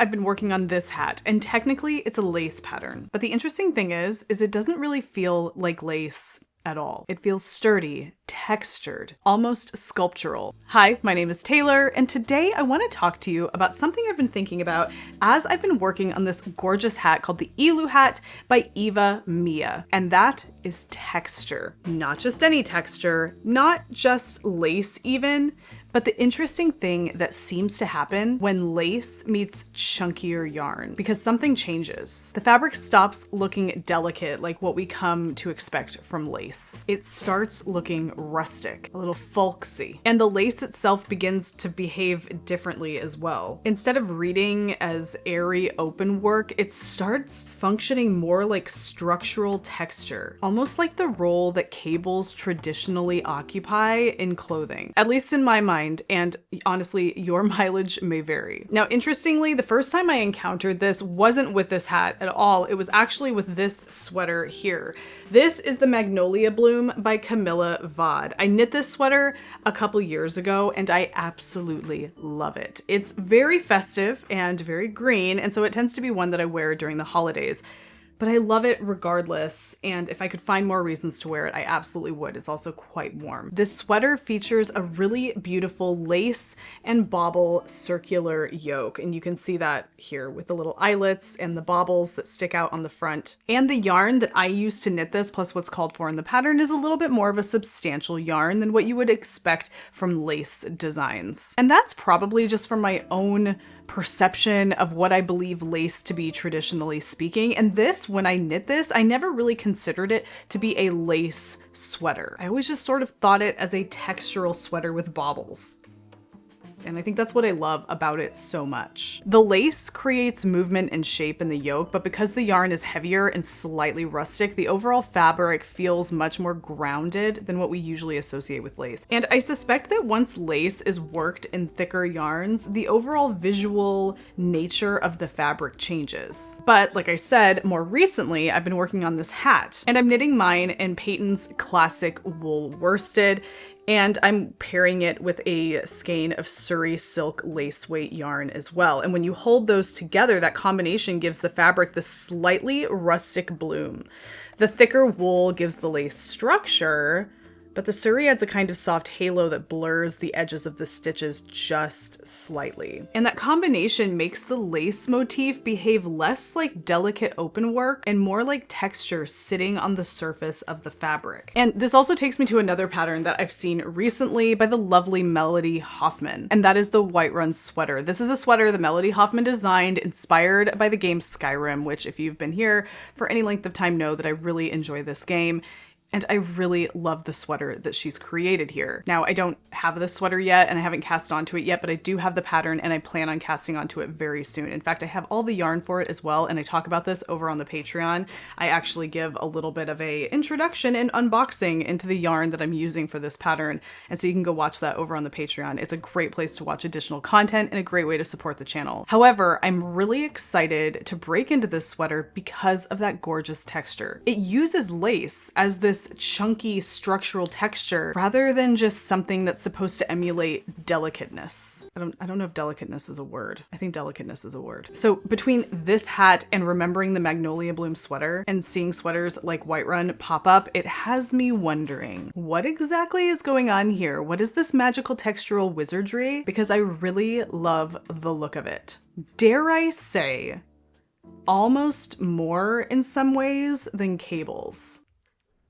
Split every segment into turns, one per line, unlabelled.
I've been working on this hat, and technically it's a lace pattern. But the interesting thing is it doesn't really feel like lace at all. It feels sturdy, textured, almost sculptural. Hi, my name is Taylor, and today I want to talk to you about something I've been thinking about as I've been working on this gorgeous hat called the Ilu hat by Eva Mia. And that is texture. Not just any texture, not just lace even, but the interesting thing that seems to happen when lace meets chunkier yarn, because something changes. The fabric stops looking delicate like what we come to expect from lace. It starts looking rustic, a little folksy, and the lace itself begins to behave differently as well. Instead of reading as airy open work, it starts functioning more like structural texture, almost like the role that cables traditionally occupy in clothing, at least in my mind. And honestly, your mileage may vary. Now, interestingly, the first time I encountered this wasn't with this hat at all. It was actually with this sweater here. This is the Magnolia Bloom by Camilla Vod. I knit this sweater a couple years ago and I absolutely love it. It's very festive and very green, and so it tends to be one that I wear during the holidays. But I love it regardless, and if I could find more reasons to wear it, I absolutely would. It's also quite warm. This sweater features a really beautiful lace and bauble circular yoke, and you can see that here with the little eyelets and the baubles that stick out on the front. And the yarn that I use to knit this, plus what's called for in the pattern, is a little bit more of a substantial yarn than what you would expect from lace designs. And that's probably just from my own perception of what I believe lace to be traditionally speaking. And this, when I knit this, I never really considered it to be a lace sweater. I always just sort of thought it as a textural sweater with baubles. And I think that's what I love about it so much. The lace creates movement and shape in the yoke, but because the yarn is heavier and slightly rustic, the overall fabric feels much more grounded than what we usually associate with lace. And I suspect that once lace is worked in thicker yarns, the overall visual nature of the fabric changes. But like I said, more recently, I've been working on this hat, and I'm knitting mine in Peyton's classic wool worsted, and I'm pairing it with a skein of Surrey silk lace weight yarn as well. And when you hold those together, that combination gives the fabric this slightly rustic bloom. The thicker wool gives the lace structure, but the Surrey adds a kind of soft halo that blurs the edges of the stitches just slightly. And that combination makes the lace motif behave less like delicate open work and more like texture sitting on the surface of the fabric. And this also takes me to another pattern that I've seen recently by the lovely Melody Hoffman, and that is the Whiterun sweater. This is a sweater that Melody Hoffman designed, inspired by the game Skyrim, which if you've been here for any length of time know that I really enjoy this game. And I really love the sweater that she's created here. Now, I don't have this sweater yet and I haven't cast onto it yet, but I do have the pattern and I plan on casting onto it very soon. In fact, I have all the yarn for it as well, and I talk about this over on the Patreon. I actually give a little bit of a introduction and unboxing into the yarn that I'm using for this pattern, and so you can go watch that over on the Patreon. It's a great place to watch additional content and a great way to support the channel. However, I'm really excited to break into this sweater because of that gorgeous texture. It uses lace as this chunky structural texture rather than just something that's supposed to emulate delicateness. I don't know if delicateness is a word. I think delicateness is a word. So between this hat and remembering the Magnolia Bloom sweater and seeing sweaters like Whiterun pop up, it has me wondering, what exactly is going on here? What is this magical textural wizardry? Because I really love the look of it. Dare I say, almost more in some ways than cables.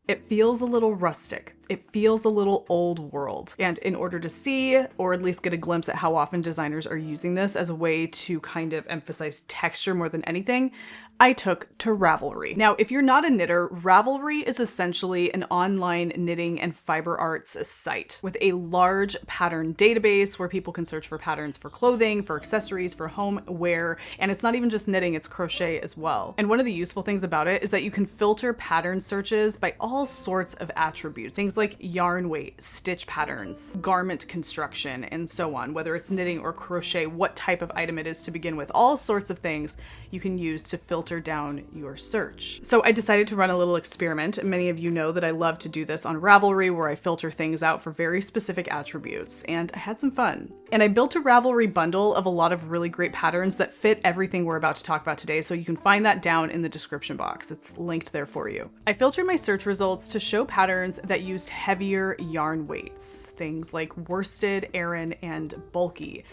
It feels a little rustic. It feels a little old world. And in order to see, or at least get a glimpse at how often designers are using this as a way to kind of emphasize texture more than anything, I took to Ravelry. Now, if you're not a knitter, Ravelry is essentially an online knitting and fiber arts site with a large pattern database where people can search for patterns for clothing, for accessories, for home wear, and it's not even just knitting, it's crochet as well. And one of the useful things about it is that you can filter pattern searches by all sorts of attributes. Things things like yarn weight, stitch patterns, garment construction, and so on. Whether it's knitting or crochet, what type of item it is to begin with, all sorts of things you can use to filter down your search. So I decided to run a little experiment. Many of you know that I love to do this on Ravelry, where I filter things out for very specific attributes, and I had some fun. And I built a Ravelry bundle of a lot of really great patterns that fit everything we're about to talk about today, so you can find that down in the description box. It's linked there for you. I filtered my search results to show patterns that used heavier yarn weights, things like worsted, Aran, and bulky.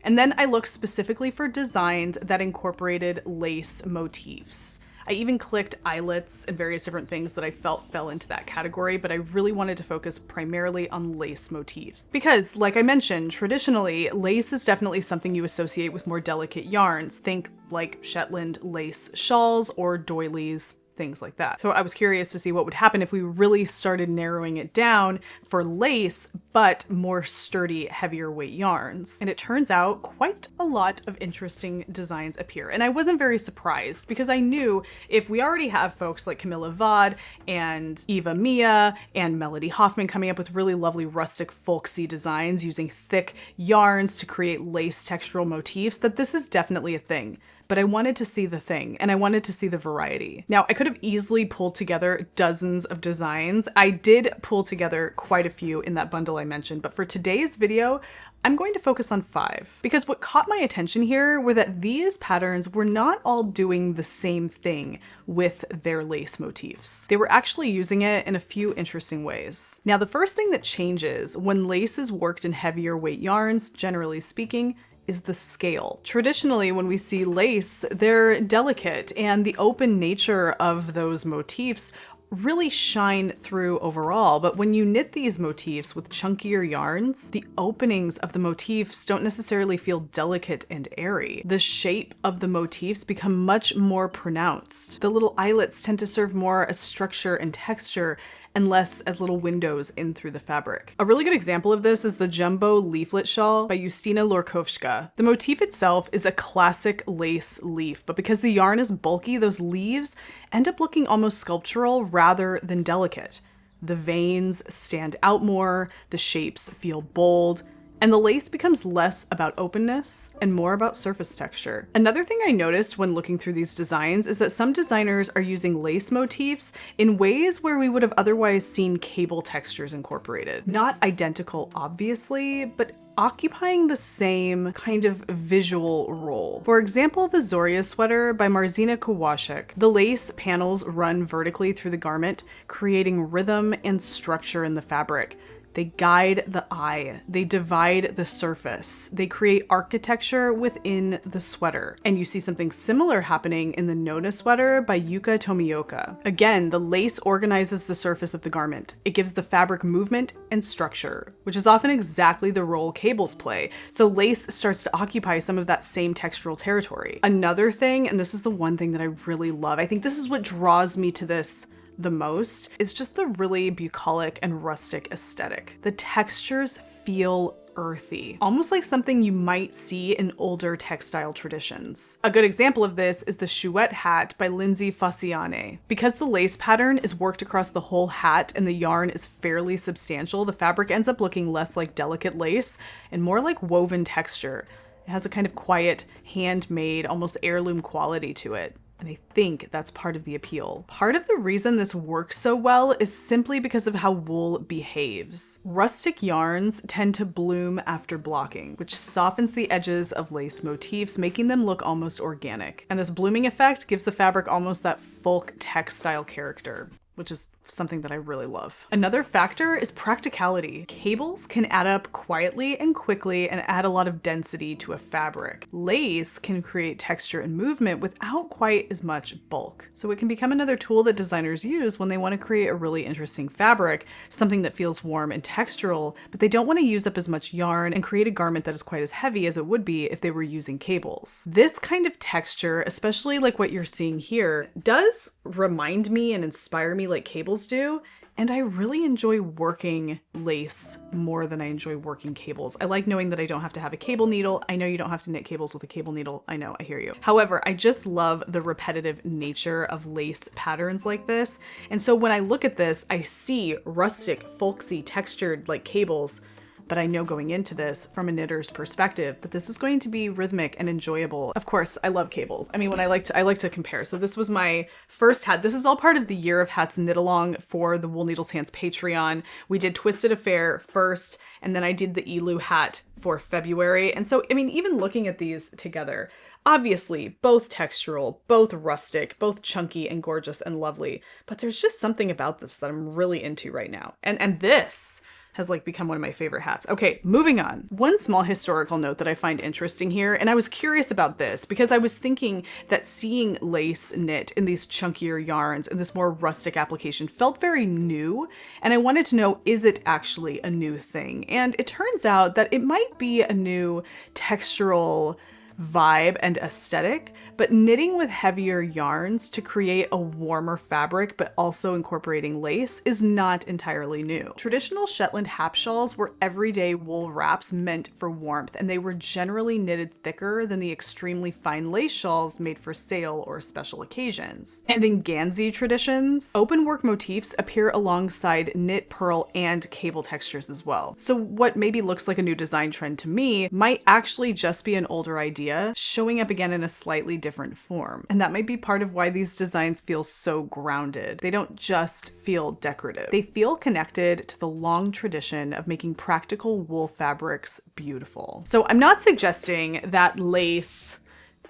And then I looked specifically for designs that incorporated lace motifs. I even clicked eyelets and various different things that I felt fell into that category, but I really wanted to focus primarily on lace motifs. Because, like I mentioned, traditionally, lace is definitely something you associate with more delicate yarns. Think like Shetland lace shawls or doilies, things like that. So I was curious to see what would happen if we really started narrowing it down for lace, but more sturdy, heavier weight yarns. And it turns out quite a lot of interesting designs appear. And I wasn't very surprised, because I knew if we already have folks like Camilla Vod and Eva Mia and Melody Hoffman coming up with really lovely rustic folksy designs using thick yarns to create lace textural motifs, that this is definitely a thing. But I wanted to see the thing, and I wanted to see the variety. Now, I could have easily pulled together dozens of designs. I did pull together quite a few in that bundle I mentioned, but for today's video, I'm going to focus on 5. Because what caught my attention here were that these patterns were not all doing the same thing with their lace motifs. They were actually using it in a few interesting ways. Now, the first thing that changes when lace is worked in heavier weight yarns, generally speaking, is the scale. Traditionally, when we see lace, they're delicate, and the open nature of those motifs really shine through overall. But when you knit these motifs with chunkier yarns, the openings of the motifs don't necessarily feel delicate and airy. The shape of the motifs become much more pronounced. The little eyelets tend to serve more as structure and texture, and less as little windows in through the fabric. A really good example of this is the Jumbo Leaflet Shawl by Justyna Lorkowska. The motif itself is a classic lace leaf, but because the yarn is bulky, those leaves end up looking almost sculptural rather than delicate. The veins stand out more, the shapes feel bold, and the lace becomes less about openness and more about surface texture. Another thing I noticed when looking through these designs is that some designers are using lace motifs in ways where we would have otherwise seen cable textures incorporated. Not identical, obviously, but occupying the same kind of visual role. For example, the Zoria sweater by Marzina Kowalczyk. The lace panels run vertically through the garment, creating rhythm and structure in the fabric. They guide the eye, they divide the surface, they create architecture within the sweater. And you see something similar happening in the Nona sweater by Yuka Tomioka. Again, the lace organizes the surface of the garment. It gives the fabric movement and structure, which is often exactly the role cables play. So lace starts to occupy some of that same textural territory. Another thing, and this is the one thing that I really love, I think this is what draws me to this the most, is just the really bucolic and rustic aesthetic. The textures feel earthy, almost like something you might see in older textile traditions. A good example of this is the Chouette hat by Lindsay Faciane. Because the lace pattern is worked across the whole hat and the yarn is fairly substantial, the fabric ends up looking less like delicate lace and more like woven texture. It has a kind of quiet, handmade, almost heirloom quality to it. And I think that's part of the appeal. Part of the reason this works so well is simply because of how wool behaves. Rustic yarns tend to bloom after blocking, which softens the edges of lace motifs, making them look almost organic. And this blooming effect gives the fabric almost that folk textile character, which is something that I really love. Another factor is practicality. Cables can add up quietly and quickly and add a lot of density to a fabric. Lace can create texture and movement without quite as much bulk. So it can become another tool that designers use when they want to create a really interesting fabric, something that feels warm and textural, but they don't want to use up as much yarn and create a garment that is quite as heavy as it would be if they were using cables. This kind of texture, especially like what you're seeing here, does remind me and inspire me like cables cables do. And I really enjoy working lace more than I enjoy working cables. I like knowing that I don't have to have a cable needle. I know you don't have to knit cables with a cable needle. I know, I hear you. However, I just love the repetitive nature of lace patterns like this. And so when I look at this, I see rustic, folksy, textured like cables. But I know going into this from a knitter's perspective that this is going to be rhythmic and enjoyable. Of course, I love cables. I mean, when I like to compare. So this was my first hat. This is all part of the Year of Hats knit along for the Wool Needles Hands Patreon. We did Twisted Affair first, and then I did the Elu hat for February. And so, I mean, even looking at these together, obviously both textural, both rustic, both chunky and gorgeous and lovely. But there's just something about this that I'm really into right now. And this has like become one of my favorite hats. Okay, moving on. One small historical note that I find interesting here, and I was curious about this because I was thinking that seeing lace knit in these chunkier yarns and this more rustic application felt very new, and I wanted to know, is it actually a new thing? And it turns out that it might be a new textural vibe and aesthetic, but knitting with heavier yarns to create a warmer fabric but also incorporating lace is not entirely new. Traditional Shetland hap shawls were everyday wool wraps meant for warmth, and they were generally knitted thicker than the extremely fine lace shawls made for sale or special occasions. And in Gansey traditions, open work motifs appear alongside knit, purl, and cable textures as well. So what maybe looks like a new design trend to me might actually just be an older idea showing up again in a slightly different form. And that might be part of why these designs feel so grounded. They don't just feel decorative. They feel connected to the long tradition of making practical wool fabrics beautiful. So I'm not suggesting that lace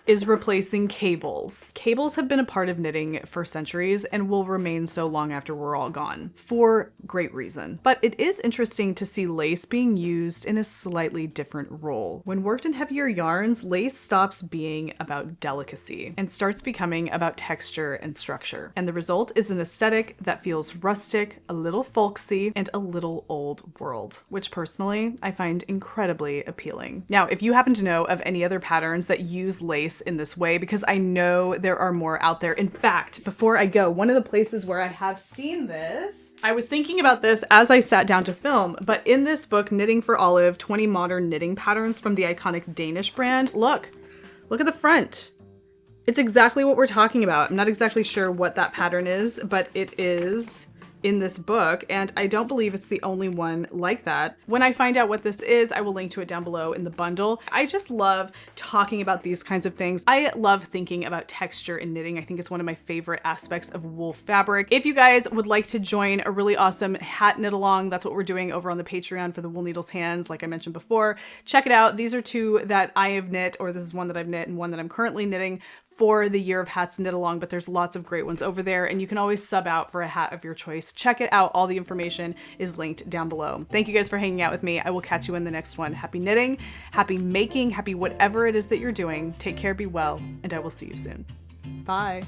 is replacing cables. Cables have been a part of knitting for centuries and will remain so long after we're all gone, for great reason. But it is interesting to see lace being used in a slightly different role. When worked in heavier yarns, lace stops being about delicacy and starts becoming about texture and structure. And the result is an aesthetic that feels rustic, a little folksy, and a little old world, which personally I find incredibly appealing. Now, if you happen to know of any other patterns that use lace in this way, because I know there are more out there. In fact, before I go, one of the places where I have seen this, I was thinking about this as I sat down to film, but in this book, Knitting for Olive, 20 Modern Knitting Patterns from the iconic Danish brand, look at the front. It's exactly what we're talking about. I'm not exactly sure what that pattern is, but it is in this book, and I don't believe it's the only one like that. When I find out what this is, I will link to it down below in the bundle. I just love talking about these kinds of things. I love thinking about texture in knitting. I think it's one of my favorite aspects of wool fabric. If you guys would like to join a really awesome hat knit along, that's what we're doing over on the Patreon for the Wool Needles Hands, like I mentioned before. Check it out. These are two that I have knit, or this is one that I've knit and one that I'm currently knitting for the Year of Hats knit along, but there's lots of great ones over there, and you can always sub out for a hat of your choice. Check it out. All the information is linked down below. Thank you guys for hanging out with me. I will catch you in the next one. Happy knitting, happy making, happy whatever it is that you're doing. Take care, be well, and I will see you soon. Bye.